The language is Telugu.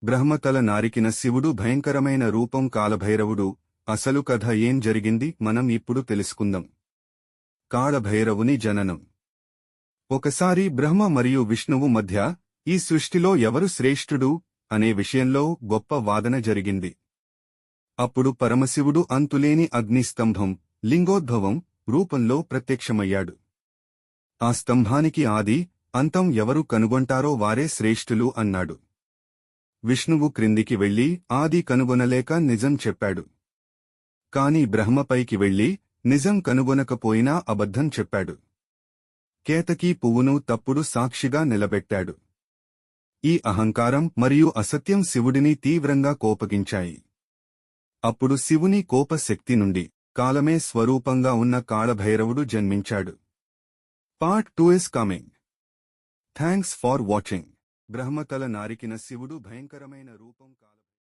బ్రహ్మతల నారికిన శివుడు భయంకరమైన రూపం కాలభైరవుడు. అసలు కథ ఏం జరిగింది మనం ఇప్పుడు తెలుసుకుందాం. కాళభైరవుని జననం. ఒకసారి బ్రహ్మ మరియు విష్ణువు మధ్య ఈ సృష్టిలో ఎవరు శ్రేష్ఠుడు అనే విషయంలో గొప్ప వాదన జరిగింది. అప్పుడు పరమశివుడు అంతులేని అగ్నిస్తంభం, లింగోద్భవం రూపంలో ప్రత్యక్షమయ్యాడు. ఆ స్తంభానికి ఆది, అంతం ఎవరు కనుగొంటారో వారే శ్రేష్ఠులు అన్నాడు. విష్ణువు క్రిందికి వెళ్లి ఆది కనుగొనలేక నిజం చెప్పాడు. కాని బ్రహ్మపైకి వెళ్లి నిజం కనుగొనకపోయినా అబద్ధం చెప్పాడు. కేతకీ పువ్వును తప్పుడు సాక్షిగా నిలబెట్టాడు. ఈ అహంకారం మరియు అసత్యం శివుడిని తీవ్రంగా కోపగించాయి. అప్పుడు శివుని కోపశక్తి నుండి కాలమే స్వరూపంగా ఉన్న కాళభైరవుడు జన్మించాడు. Part 2 is coming. Thanks for watching. బ్రహ్మతల నారికిన శివుడు భయంకరమైన రూపం